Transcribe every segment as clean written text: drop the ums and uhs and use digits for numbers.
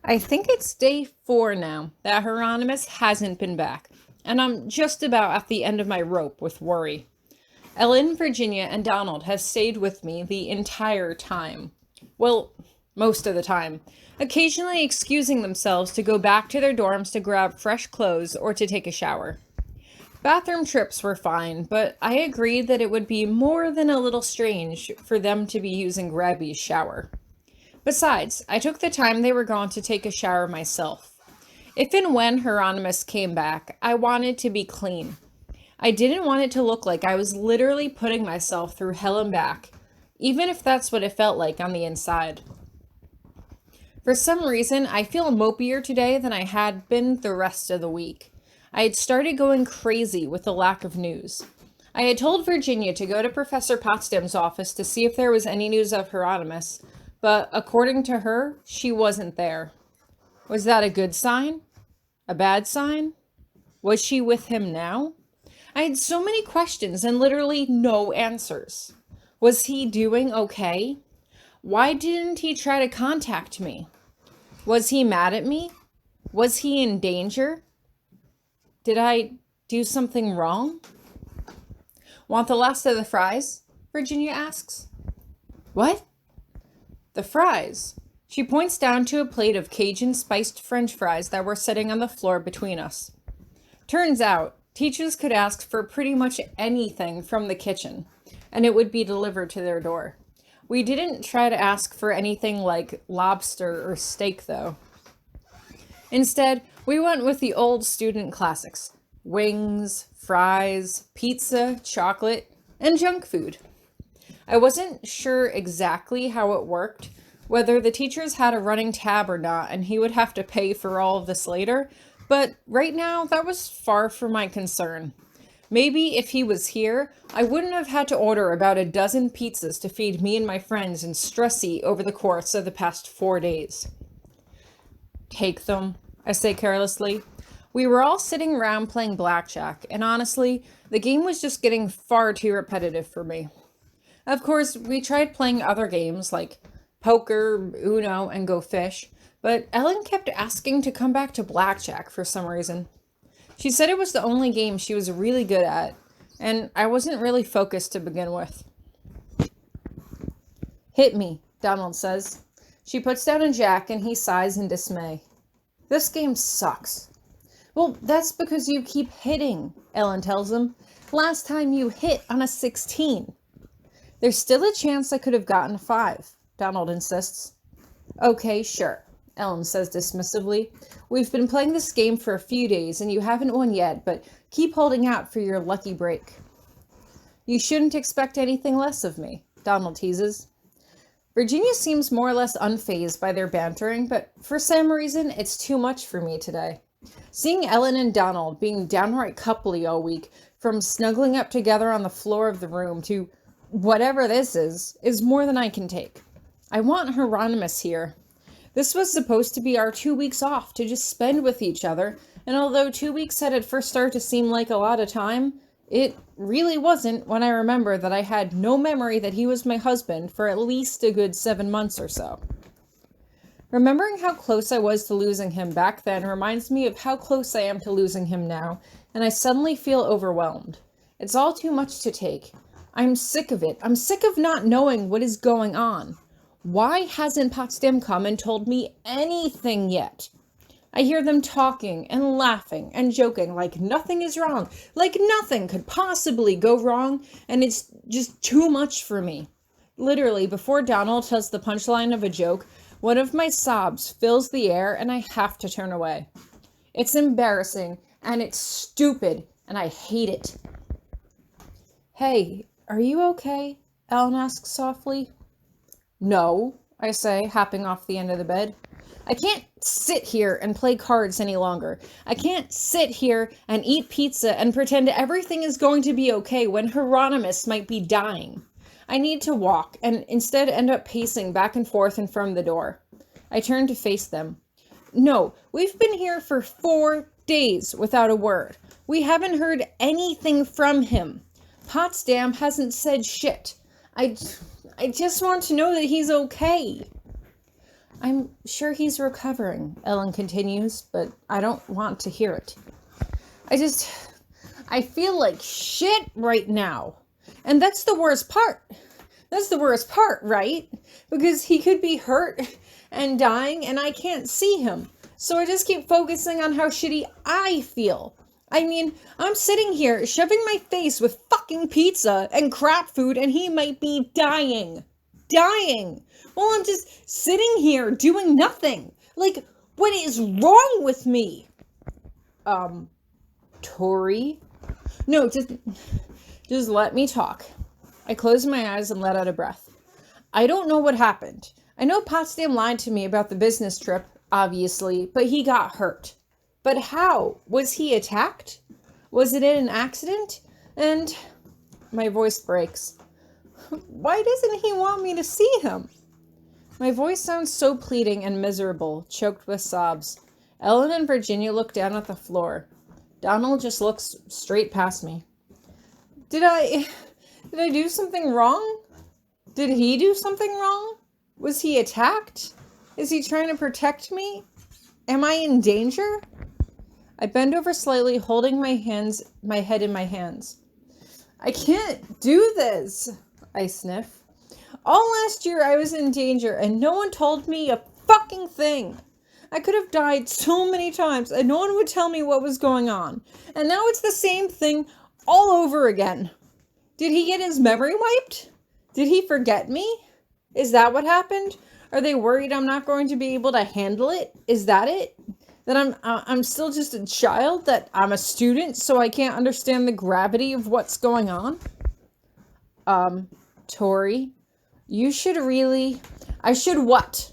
I think it's day 4 now that Hieronymus hasn't been back, and I'm just about at the end of my rope with worry. Ellen, Virginia, and Donald have stayed with me the entire time. Well, most of the time, occasionally excusing themselves to go back to their dorms to grab fresh clothes or to take a shower. Bathroom trips were fine, but I agreed that it would be more than a little strange for them to be using Grabby's shower. Besides, I took the time they were gone to take a shower myself. If and when Hieronymus came back, I wanted to be clean. I didn't want it to look like I was literally putting myself through hell and back, even if that's what it felt like on the inside. For some reason, I feel mopier today than I had been the rest of the week. I had started going crazy with the lack of news. I had told Virginia to go to Professor Potsdam's office to see if there was any news of Hieronymus, but according to her, she wasn't there. Was that a good sign? A bad sign? Was she with him now? I had so many questions and literally no answers. Was he doing okay? Why didn't he try to contact me? Was he mad at me? Was he in danger? Did I do something wrong? Want the last of the fries? Virginia asks. What? The fries. She points down to a plate of Cajun spiced French fries that were sitting on the floor between us. Turns out, teachers could ask for pretty much anything from the kitchen, and it would be delivered to their door. We didn't try to ask for anything like lobster or steak, though. Instead, we went with the old student classics: wings, fries, pizza, chocolate, and junk food. I wasn't sure exactly how it worked, whether the teachers had a running tab or not, and he would have to pay for all of this later, but right now that was far from my concern. Maybe if he was here, I wouldn't have had to order about a dozen pizzas to feed me and my friends in Stressy over the course of the past 4 days. Take them, I say carelessly. We were all sitting around playing blackjack, and honestly, the game was just getting far too repetitive for me. Of course, we tried playing other games like poker, Uno, and Go Fish, but Ellen kept asking to come back to blackjack for some reason. She said it was the only game she was really good at, and I wasn't really focused to begin with. Hit me, Donald says. She puts down a jack and he sighs in dismay. This game sucks. Well, that's because you keep hitting, Ellen tells him. Last time you hit on a 16. There's still a chance I could have gotten a 5, Donald insists. Okay, sure, Ellen says dismissively. We've been playing this game for a few days and you haven't won yet, but keep holding out for your lucky break. You shouldn't expect anything less of me, Donald teases. Virginia seems more or less unfazed by their bantering, but for some reason it's too much for me today. Seeing Ellen and Donald being downright coupley all week, from snuggling up together on the floor of the room to whatever this is more than I can take. I want Hieronymus here. This was supposed to be our 2 weeks off to just spend with each other, and although 2 weeks had at first started to seem like a lot of time, it really wasn't when I remember that I had no memory that he was my husband for at least a good 7 months or so. Remembering how close I was to losing him back then reminds me of how close I am to losing him now, and I suddenly feel overwhelmed. It's all too much to take. I'm sick of it. I'm sick of not knowing what is going on. Why hasn't Potsdam come and told me anything yet? I hear them talking and laughing and joking like nothing is wrong, like nothing could possibly go wrong, and it's just too much for me. Literally, before Donald tells the punchline of a joke, one of my sobs fills the air and I have to turn away. It's embarrassing and it's stupid and I hate it. Hey, are you okay? Ellen asks softly. No, I say, hopping off the end of the bed. I can't sit here and play cards any longer. I can't sit here and eat pizza and pretend everything is going to be okay when Hieronymus might be dying. I need to walk and instead end up pacing back and forth in front of the door. I turn to face them. No, we've been here for 4 days without a word. We haven't heard anything from him. Potsdam hasn't said shit. I just want to know that he's okay. I'm sure he's recovering, Ellen continues, but I don't want to hear it. I feel like shit right now. And that's the worst part. That's the worst part, right? Because he could be hurt and dying and I can't see him. So I just keep focusing on how shitty I feel. I mean, I'm sitting here shoving my face with fucking pizza and crap food and he might be dying. Dying. Well, I'm just sitting here doing nothing. Like, what is wrong with me? Tori? No, just let me talk. I closed my eyes and let out a breath. I don't know what happened. I know Potsdam lied to me about the business trip, obviously, but he got hurt. But how? Was he attacked? Was it in an accident? And my voice breaks. Why doesn't he want me to see him? My voice sounds so pleading and miserable, choked with sobs. Ellen and Virginia look down at the floor. Donald just looks straight past me. Did I do something wrong? Did he do something wrong? Was he attacked? Is he trying to protect me? Am I in danger? I bend over slightly, holding my head in my hands. I can't do this, I sniff. All last year I was in danger and no one told me a fucking thing. I could have died so many times and no one would tell me what was going on. And now it's the same thing all over again. Did he get his memory wiped? Did he forget me? Is that what happened? Are they worried I'm not going to be able to handle it? Is that it? That I'm still just a child? That I'm a student so I can't understand the gravity of what's going on? Tori, you should really... I should what?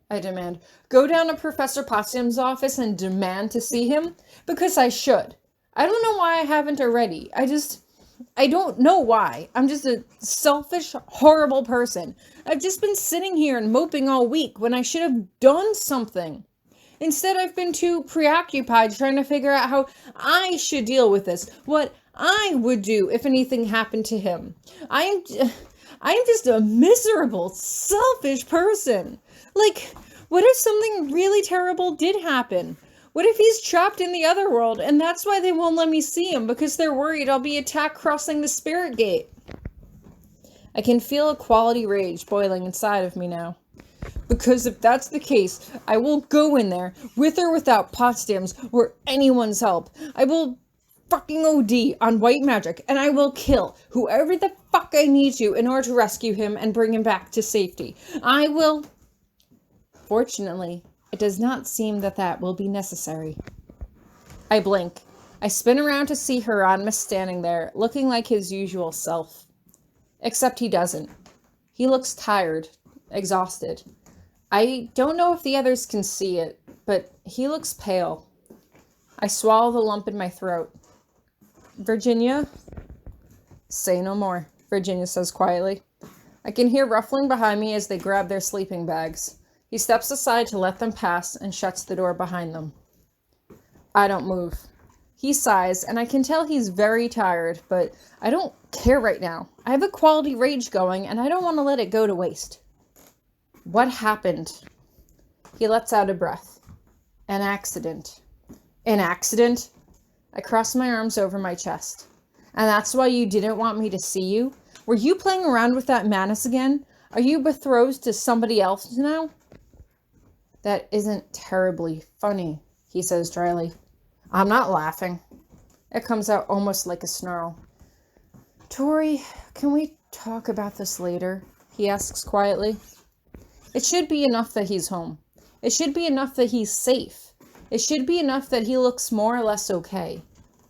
I demand. Go down to Professor Potsdam's office and demand to see him? Because I should. I don't know why I haven't already. I don't know why. I'm just a selfish, horrible person. I've just been sitting here and moping all week when I should have done something. Instead, I've been too preoccupied trying to figure out how I should deal with this. What I would do if anything happened to him. I am just a miserable, selfish person. Like, what if something really terrible did happen? What if he's trapped in the other world and that's why they won't let me see him because they're worried I'll be attacked crossing the spirit gate? I can feel a quality rage boiling inside of me now. Because if that's the case, I will go in there, with or without Potsdam's or anyone's help. I will fucking OD on white magic, and I will kill whoever the fuck I need to in order to rescue him and bring him back to safety. I will... Fortunately, it does not seem that will be necessary. I blink. I spin around to see Hieronymous standing there, looking like his usual self. Except he doesn't. He looks tired, exhausted. I don't know if the others can see it, but he looks pale. I swallow the lump in my throat. Virginia? Say no more, Virginia says quietly. I can hear ruffling behind me as they grab their sleeping bags. He steps aside to let them pass and shuts the door behind them. I don't move. He sighs, and I can tell he's very tired, but I don't care right now. I have a quality rage going, and I don't want to let it go to waste. What happened? He lets out a breath. An accident. An accident? I cross my arms over my chest. And that's why you didn't want me to see you? Were you playing around with that madness again? Are you betrothed to somebody else now? That isn't terribly funny, he says dryly. I'm not laughing. It comes out almost like a snarl. Tori, can we talk about this later? He asks quietly. It should be enough that he's home. It should be enough that he's safe. It should be enough that he looks more or less okay.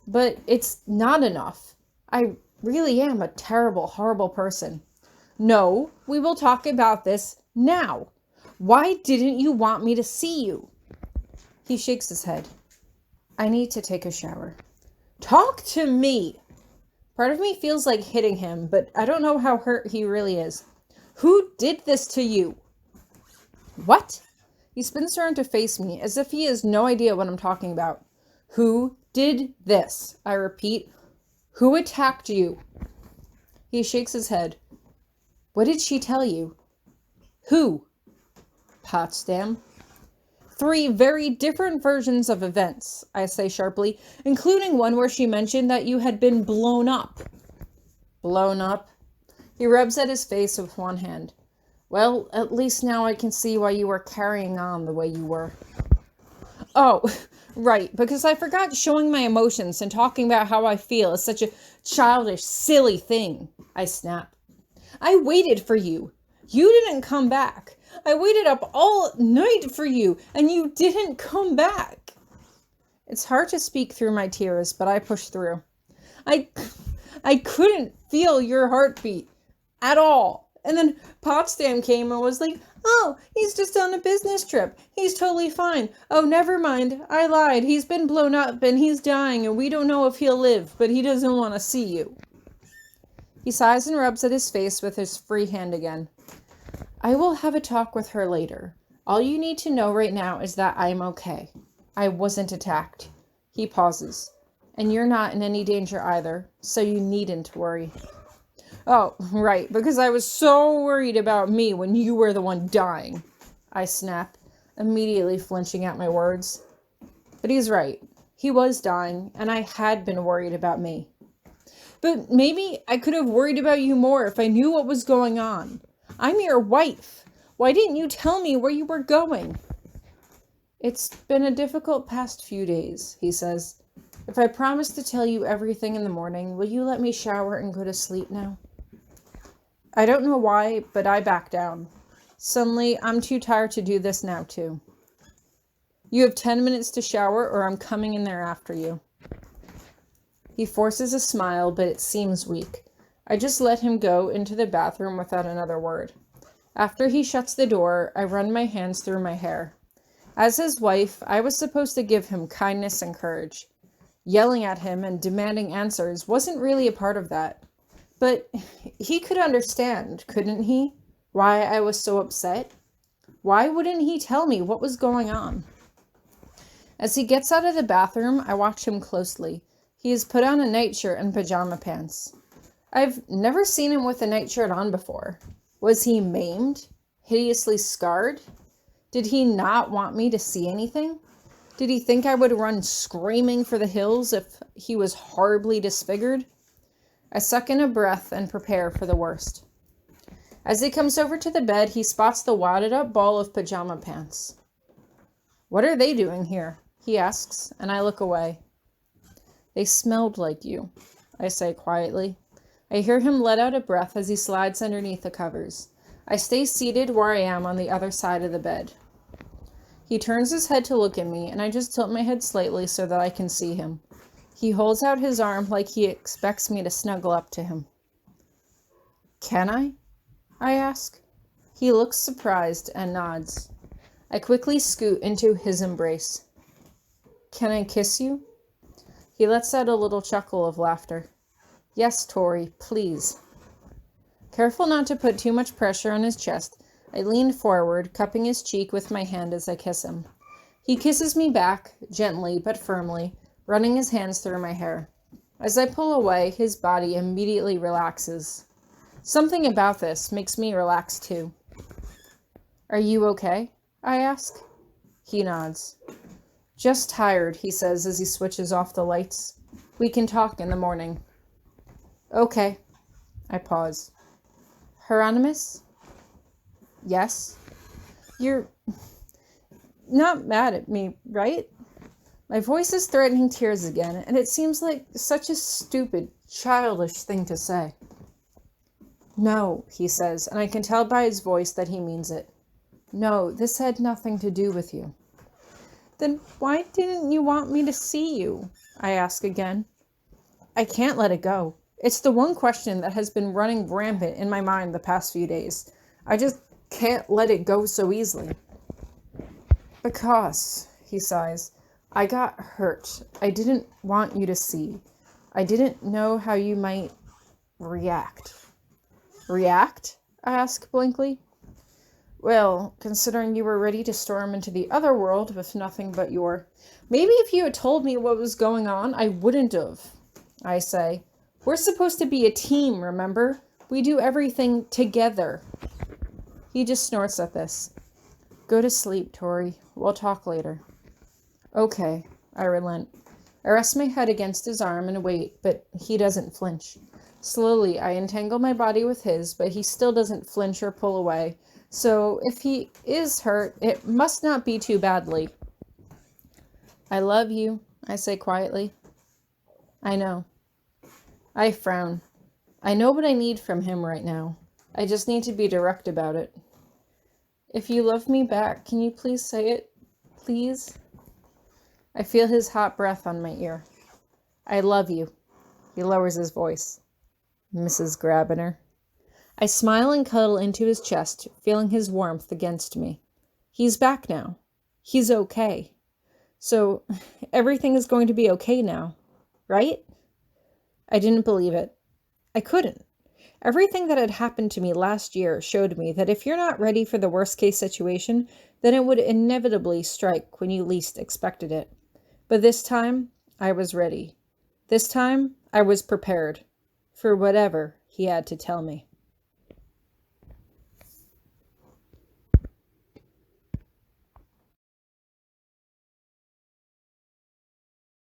But it's not enough. I really am a terrible, horrible person. No, we will talk about this now. Why didn't you want me to see you? He shakes his head. I need to take a shower. Talk to me! Part of me feels like hitting him, but I don't know how hurt he really is. Who did this to you? What? He spins around to face me, as if he has no idea what I'm talking about. Who did this? I repeat. Who attacked you? He shakes his head. What did she tell you? Who? Potsdam. 3 very different versions of events, I say sharply, including one where she mentioned that you had been blown up. Blown up? He rubs at his face with one hand. Well, at least now I can see why you were carrying on the way you were. Oh, right, because I forgot showing my emotions and talking about how I feel is such a childish, silly thing, I snap. I waited for you. You didn't come back. I waited up all night for you, and you didn't come back. It's hard to speak through my tears, but I push through. I couldn't feel your heartbeat at all. And then Potsdam came and was like, oh, he's just on a business trip. He's totally fine. Oh, never mind. I lied. He's been blown up and he's dying and we don't know if he'll live, but he doesn't want to see you. He sighs and rubs at his face with his free hand again. I will have a talk with her later. All you need to know right now is that I'm okay. I wasn't attacked. He pauses. And you're not in any danger either, so you needn't worry. Oh, right, because I was so worried about me when you were the one dying. I snap, immediately flinching at my words. But he's right. He was dying, and I had been worried about me. But maybe I could have worried about you more if I knew what was going on. I'm your wife. Why didn't you tell me where you were going? It's been a difficult past few days, he says. If I promise to tell you everything in the morning, will you let me shower and go to sleep now? I don't know why, but I back down. Suddenly, I'm too tired to do this now, too. You have 10 minutes to shower, or I'm coming in there after you. He forces a smile, but it seems weak. I just let him go into the bathroom without another word. After he shuts the door, I run my hands through my hair. As his wife, I was supposed to give him kindness and courage. Yelling at him and demanding answers wasn't really a part of that. But he could understand, couldn't he? Why I was so upset? Why wouldn't he tell me what was going on? As he gets out of the bathroom, I watch him closely. He has put on a nightshirt and pajama pants. I've never seen him with a nightshirt on before. Was he maimed? Hideously scarred? Did he not want me to see anything? Did he think I would run screaming for the hills if he was horribly disfigured? I suck in a breath and prepare for the worst. As he comes over to the bed, he spots the wadded up ball of pajama pants. What are they doing here? He asks, and I look away. They smelled like you, I say quietly. I hear him let out a breath as he slides underneath the covers. I stay seated where I am on the other side of the bed. He turns his head to look at me, and I just tilt my head slightly so that I can see him. He holds out his arm like he expects me to snuggle up to him. Can I ask. He looks surprised and nods. I quickly scoot into his embrace. Can I kiss you? He lets out a little chuckle of laughter. Yes, Tori, please. Careful not to put too much pressure on his chest, I lean forward, cupping his cheek with my hand as I kiss him. He kisses me back, gently but firmly, running his hands through my hair. As I pull away, his body immediately relaxes. Something about this makes me relax too. Are you okay? I ask. He nods. Just tired, he says as he switches off the lights. We can talk in the morning. Okay. I pause. Hieronymous? Yes? You're not mad at me, right? My voice is threatening tears again, and it seems like such a stupid, childish thing to say. No, he says, and I can tell by his voice that he means it. No, this had nothing to do with you. Then why didn't you want me to see you? I ask again. I can't let it go. It's the one question that has been running rampant in my mind the past few days. I just can't let it go so easily. Because, he sighs, I got hurt. I didn't want you to see. I didn't know how you might react. React? I ask blankly. Well, considering you were ready to storm into the other world with nothing but your... Maybe if you had told me what was going on, I wouldn't have, I say. We're supposed to be a team, remember? We do everything together. He just snorts at this. Go to sleep, Tori. We'll talk later. Okay, I relent. I rest my head against his arm and wait, but he doesn't flinch. Slowly, I entangle my body with his, but he still doesn't flinch or pull away. So, if he is hurt, it must not be too badly. I love you, I say quietly. I know. I frown. I know what I need from him right now. I just need to be direct about it. If you love me back, can you please say it? Please? I feel his hot breath on my ear. I love you. He lowers his voice. Mrs. Grabiner. I smile and cuddle into his chest, feeling his warmth against me. He's back now. He's okay. So, everything is going to be okay now, right? I didn't believe it. I couldn't. Everything that had happened to me last year showed me that if you're not ready for the worst-case situation, then it would inevitably strike when you least expected it. But this time, I was ready. This time, I was prepared for whatever he had to tell me.